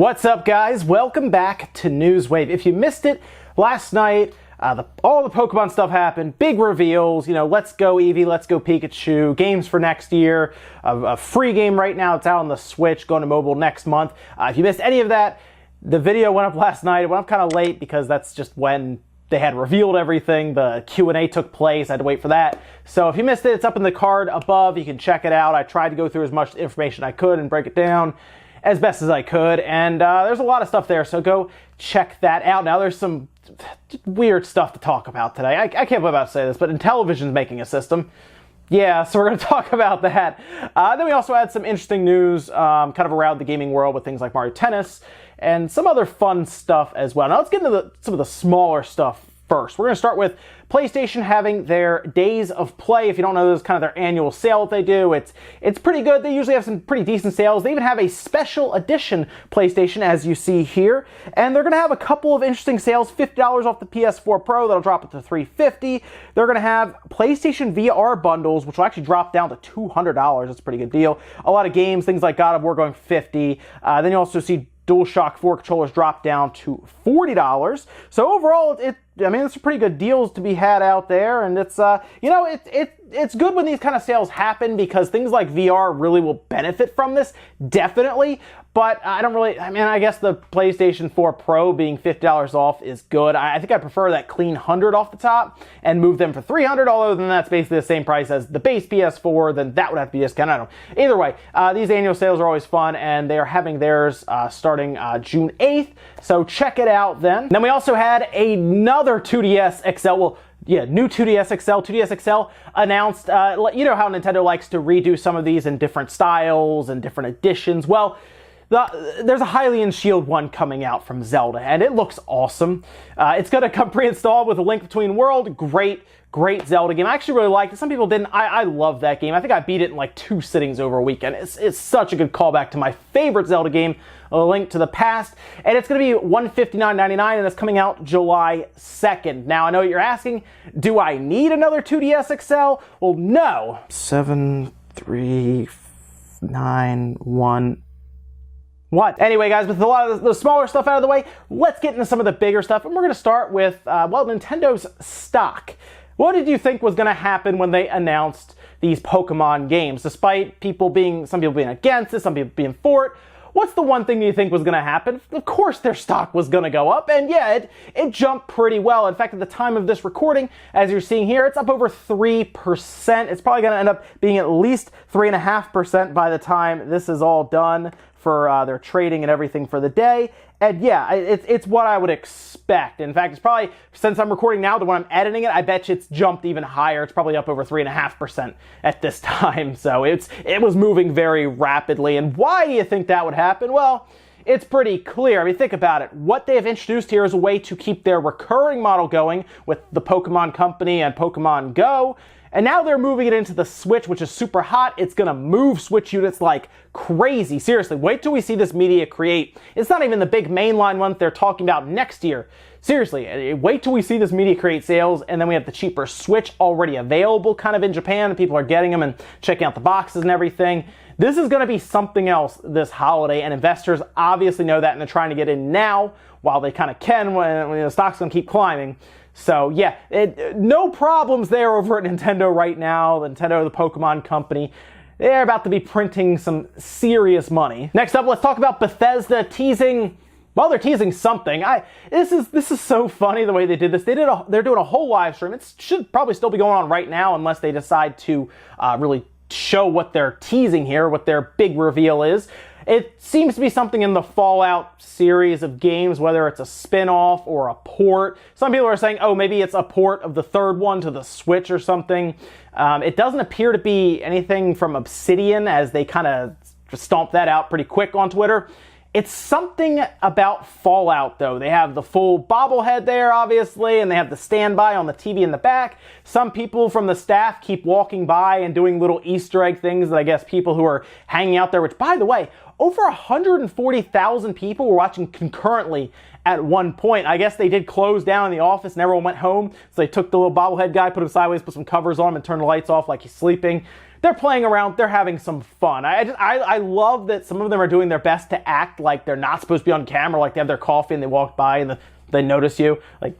What's up, guys? Welcome back to Newswave. If you missed it last night, all the Pokemon stuff happened, big reveals, let's go Eevee, let's go Pikachu, games for next year, a free game right now, it's out on the Switch, going to mobile next month. If you missed any of that, the video went up last night. It went up kind of late because that's just when they had revealed everything. The Q&A took place. I had to wait for that. So if you missed it, it's up in the card above. You can check it out. I tried to go through as much information I could and break it down as best as I could, and there's a lot of stuff there, so go check that out. Now, there's some weird stuff to talk about today. I can't believe I'm about to say this, but Intellivision's making a system. Yeah, so we're going to talk about that. Then we also had some interesting news kind of around the gaming world with things like Mario Tennis and some other fun stuff as well. Now, let's get into some of the smaller stuff first. We're going to start with PlayStation having their Days of Play. If you don't know, this is kind of their annual sale that they do. It's pretty good. They usually have some pretty decent sales. They even have a special edition PlayStation, as you see here. And they're going to have a couple of interesting sales. $50 off the PS4 Pro. That'll drop it to $350. They're going to have PlayStation VR bundles, which will actually drop down to $200. That's a pretty good deal. A lot of games, things like God of War going $50. Then you also see DualShock 4 controllers drop down to $40. So overall, it's some pretty good deals to be had out there, and it's it's good when these kind of sales happen because things like VR really will benefit from this, definitely. But I guess the PlayStation 4 Pro being $50 off is good. I think I prefer that clean $100 off the top and move them for $300, although then that's basically the same price as the base PS4, then that would have to be discounted. I don't know. Either way, these annual sales are always fun, and they are having theirs starting June 8th, so check it out then. Then we also had another 2DS XL, new 2DS XL. 2DS XL announced, you know how Nintendo likes to redo some of these in different styles and different editions. Well, there's a Hylian Shield one coming out from Zelda, and it looks awesome. It's going to come pre-installed with A Link Between Worlds. Great Zelda game. I actually really liked it. Some people didn't. I love that game. I think I beat it in like 2 sittings over a weekend. It's such a good callback to my favorite Zelda game, A Link to the Past. And it's going to be $159.99, and it's coming out July 2nd. Now, I know what you're asking. Do I need another 2DS XL? Well, no. 7, 3, 9, 1... What? Anyway, guys, with a lot of the smaller stuff out of the way, let's get into some of the bigger stuff. And we're going to start with, Nintendo's stock. What did you think was going to happen when they announced these Pokemon games? Despite some people being against it, some people being for it, what's the one thing you think was going to happen? Of course their stock was going to go up, and yeah, it jumped pretty well. In fact, at the time of this recording, as you're seeing here, it's up over 3%. It's probably going to end up being at least 3.5% by the time this is all done for their trading and everything for the day. And yeah, it's what I would expect. In fact, it's probably, since I'm recording now to when I'm editing it, I bet you it's jumped even higher. It's probably up over 3.5% at this time. So it was moving very rapidly. And why do you think that would happen? Well, it's pretty clear. I mean, think about it. What they have introduced here is a way to keep their recurring model going with the Pokemon Company and Pokemon Go. And now they're moving it into the Switch, which is super hot. It's going to move Switch units like crazy. Seriously, wait till we see this media create. It's not even the big mainline one they're talking about next year. Seriously, wait till we see this media create sales, and then we have the cheaper Switch already available kind of in Japan. People are getting them and checking out the boxes and everything. This is going to be something else this holiday, and investors obviously know that, and they're trying to get in now while they kind of can when the stock's going to keep climbing. So yeah, no problems there over at Nintendo right now. Nintendo, the Pokemon Company, they're about to be printing some serious money. Next up, let's talk about Bethesda teasing. Well, they're teasing something. This is so funny the way they did this. They're doing a whole live stream. It should probably still be going on right now unless they decide to really show what they're teasing here, what their big reveal is. It seems to be something in the Fallout series of games, whether it's a spin-off or a port. Some people are saying, oh, maybe it's a port of the third one to the Switch or something. It doesn't appear to be anything from Obsidian, as they kind of stomped that out pretty quick on Twitter. It's something about Fallout, though. They have the full bobblehead there, obviously, and they have the standby on the TV in the back. Some people from the staff keep walking by and doing little Easter egg things that I guess people who are hanging out there, which, by the way, over 140,000 people were watching concurrently at one point. I guess they did close down the office and everyone went home, so they took the little bobblehead guy, put him sideways, put some covers on him, and turned the lights off like he's sleeping. they're playing around, they're having some fun. I love that some of them are doing their best to act like they're not supposed to be on camera, like they have their coffee and they walk by and they notice you. Like,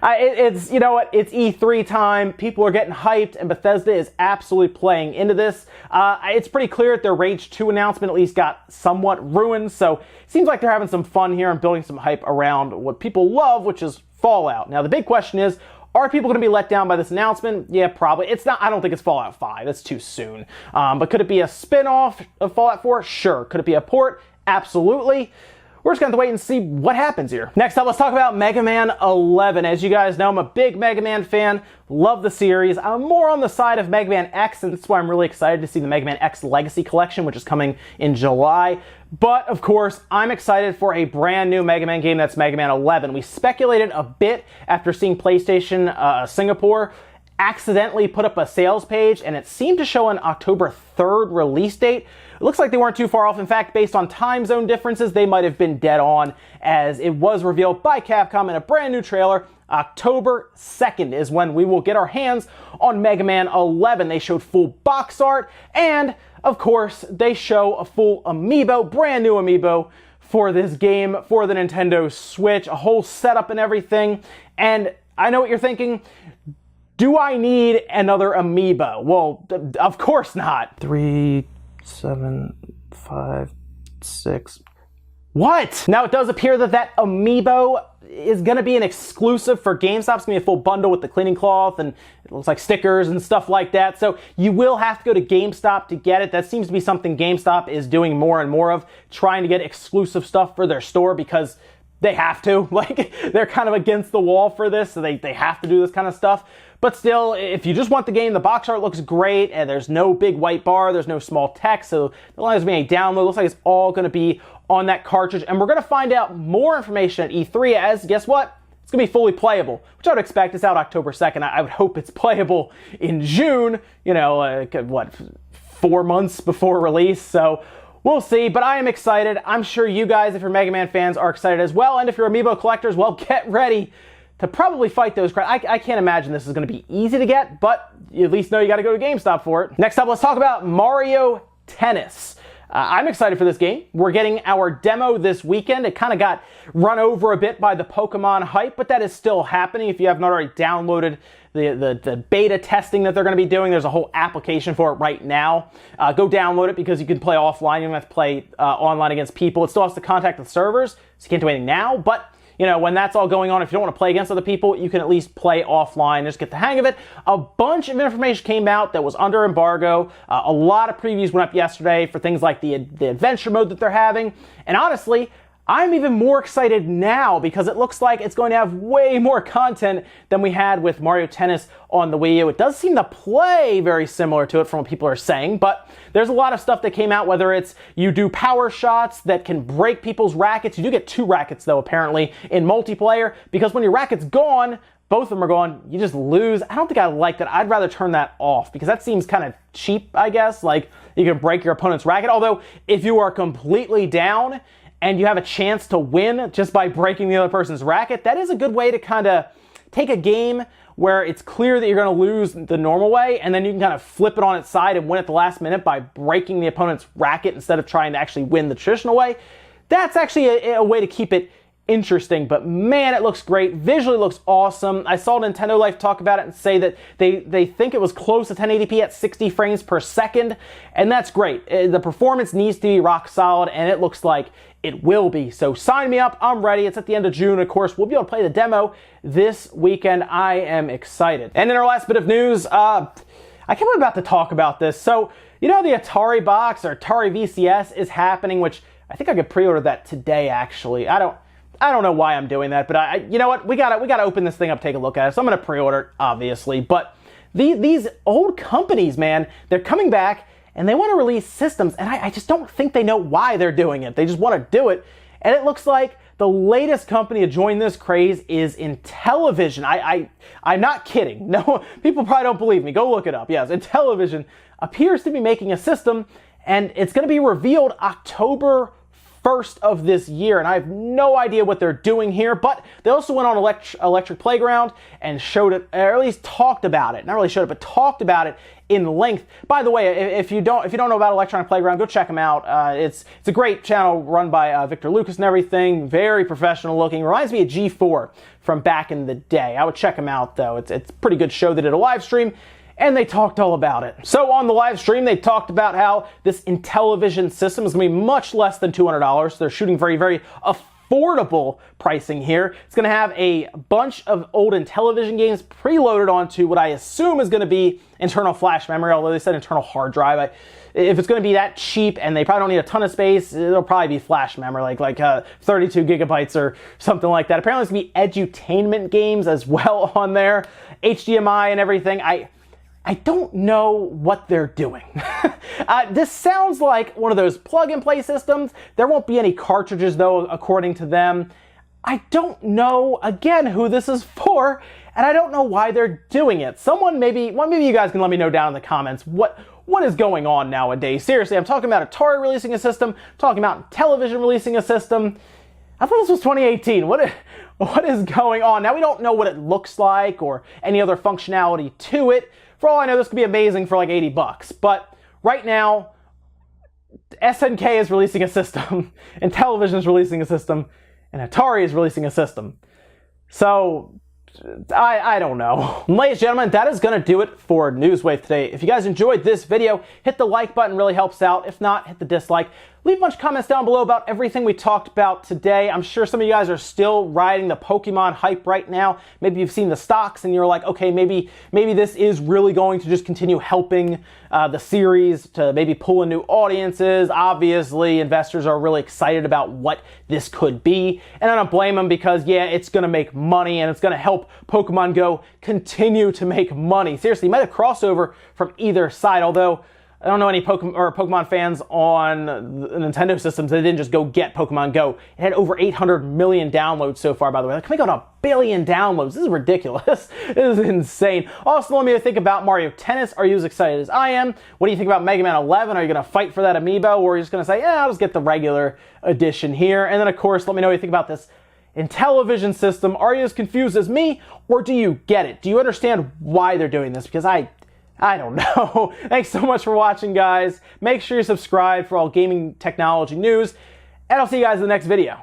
it's, you know what, it's E3 time, people are getting hyped, and Bethesda is absolutely playing into this. It's pretty clear that their Rage 2 announcement at least got somewhat ruined, so it seems like they're having some fun here and building some hype around what people love, which is Fallout. Now, the big question is, are people going to be let down by this announcement? Yeah, probably. It's not. I don't think it's Fallout 5. That's too soon. But could it be a spin-off of Fallout 4? Sure. Could it be a port? Absolutely. We're just going to have to wait and see what happens here. Next up, let's talk about Mega Man 11. As you guys know, I'm a big Mega Man fan. Love the series. I'm more on the side of Mega Man X, and that's why I'm really excited to see the Mega Man X Legacy Collection, which is coming in July. But, of course, I'm excited for a brand new Mega Man game that's Mega Man 11. We speculated a bit after seeing PlayStation Singapore accidentally put up a sales page, and it seemed to show an October 3rd release date. It looks like they weren't too far off. In fact, based on time zone differences, they might have been dead on, as it was revealed by Capcom in a brand new trailer. October 2nd is when we will get our hands on Mega Man 11. They showed full box art, and of course, they show a full amiibo, brand new amiibo for this game, for the Nintendo Switch, a whole setup and everything. And I know what you're thinking. Do I need another amiibo? Well, of course not. 3, 7, 5, 6. What? Now, it does appear that amiibo is going to be an exclusive for GameStop. It's going to be a full bundle with the cleaning cloth and it looks like stickers and stuff like that. So you will have to go to GameStop to get it. That seems to be something GameStop is doing more and more of, trying to get exclusive stuff for their store because they have to. Like, they're kind of against the wall for this, so they have to do this kind of stuff. But still, if you just want the game, the box art looks great, and there's no big white bar, there's no small text, so as long as we download, it looks like it's all going to be on that cartridge. And we're going to find out more information at E3 as, guess what? It's going to be fully playable, which I would expect. It's out October 2nd. I would hope it's playable in June, you know, 4 months before release, so we'll see, but I am excited. I'm sure you guys, if you're Mega Man fans, are excited as well, and if you're Amiibo collectors, well, get ready to probably fight those crowds. I can't imagine this is going to be easy to get, but you at least know you got to go to GameStop for it. Next up, let's talk about Mario Tennis. I'm excited for this game. We're getting our demo this weekend. It kind of got run over a bit by the Pokemon hype, but that is still happening. If you have not already downloaded the beta testing that they're going to be doing, there's a whole application for it right now. Go download it because you can play offline. You don't have to play online against people. It still has to contact the servers, so you can't do anything now, but you know, when that's all going on, if you don't want to play against other people, you can at least play offline, just get the hang of it. A bunch of information came out that was under embargo. A lot of previews went up yesterday for things like the adventure mode that they're having. And honestly, I'm even more excited now because it looks like it's going to have way more content than we had with Mario Tennis on the Wii U. It does seem to play very similar to it from what people are saying, but there's a lot of stuff that came out, whether it's you do power shots that can break people's rackets. You do get 2 rackets, though, apparently, in multiplayer, because when your racket's gone, both of them are gone, you just lose. I don't think I like that. I'd rather turn that off because that seems kind of cheap, I guess. Like, you can break your opponent's racket, although if you are completely down and you have a chance to win just by breaking the other person's racket, that is a good way to kind of take a game where it's clear that you're going to lose the normal way, and then you can kind of flip it on its side and win at the last minute by breaking the opponent's racket instead of trying to actually win the traditional way. That's actually a way to keep it interesting, but man, it looks great. Visually looks awesome. I saw Nintendo Life talk about it and say that they think it was close to 1080p at 60 frames per second, and that's great. The performance needs to be rock solid, and it looks like it will be. So sign me up. I'm ready. It's at the end of June. Of course, we'll be able to play the demo this weekend. I am excited. And in our last bit of news, I can't believe I'm about to talk about this. So, you know, the Atari box or Atari VCS is happening, which I think I could pre-order that today, actually. I don't know why I'm doing that, but you know what? We gotta open this thing up, take a look at it. So I'm gonna pre-order it, obviously. But these old companies, man, they're coming back and they want to release systems, and I just don't think they know why they're doing it. They just want to do it, and it looks like the latest company to join this craze is Intellivision. I'm not kidding. No, people probably don't believe me. Go look it up. Yes, Intellivision appears to be making a system, and it's going to be revealed October 1st of this year, and I have no idea what they're doing here, but they also went on Electric Playground and showed it, or at least talked about it. Not really showed it, but talked about it in length. By the way, if you don't know about Electronic Playground, go check them out. It's a great channel run by Victor Lucas and everything. Very professional looking. Reminds me of G4 from back in the day. I would check them out though. It's a pretty good show. They did a live stream and they talked all about it. So on the live stream, they talked about how this Intellivision system is going to be much less than $200. They're shooting very, very affordable pricing here. It's going to have a bunch of old Intellivision games preloaded onto what I assume is going to be internal flash memory, although they said internal hard drive. If it's going to be that cheap and they probably don't need a ton of space, it'll probably be flash memory, like 32 gigabytes or something like that. Apparently, it's going to be edutainment games as well on there, HDMI and everything. I don't know what they're doing. This sounds like one of those plug-and-play systems. There won't be any cartridges, though, according to them. I don't know, again, who this is for, and I don't know why they're doing it. Maybe you guys can let me know down in the comments what is going on nowadays. Seriously, I'm talking about Atari releasing a system, I'm talking about Intellivision releasing a system. I thought this was 2018. What is going on? Now, we don't know what it looks like or any other functionality to it. For all I know, this could be amazing for like $80. But right now, SNK is releasing a system, Intellivision is releasing a system, and Atari is releasing a system. So, I don't know. Ladies and gentlemen, that is going to do it for Newswave today. If you guys enjoyed this video, hit the like button, really helps out. If not, hit the dislike. Leave a bunch of comments down below about everything we talked about today. I'm sure some of you guys are still riding the Pokemon hype right now. Maybe you've seen the stocks and you're like, okay, maybe this is really going to just continue helping the series to maybe pull in new audiences. Obviously, investors are really excited about what this could be. And I don't blame them because, yeah, it's going to make money and it's going to help Pokemon Go continue to make money. Seriously, you might have crossover from either side, although I don't know any Pokemon fans on the Nintendo systems that didn't just go get Pokemon Go. It had over 800 million downloads so far, by the way. Like, coming on 1 billion downloads. This is ridiculous. This is insane. Also, let me think about Mario Tennis. Are you as excited as I am? What do you think about Mega Man 11? Are you going to fight for that amiibo? Or are you just going to say, yeah, I'll just get the regular edition here? And then, of course, let me know what you think about this Intellivision system. Are you as confused as me? Or do you get it? Do you understand why they're doing this? Because I don't know. Thanks so much for watching, guys. Make sure you subscribe for all gaming technology news, and I'll see you guys in the next video.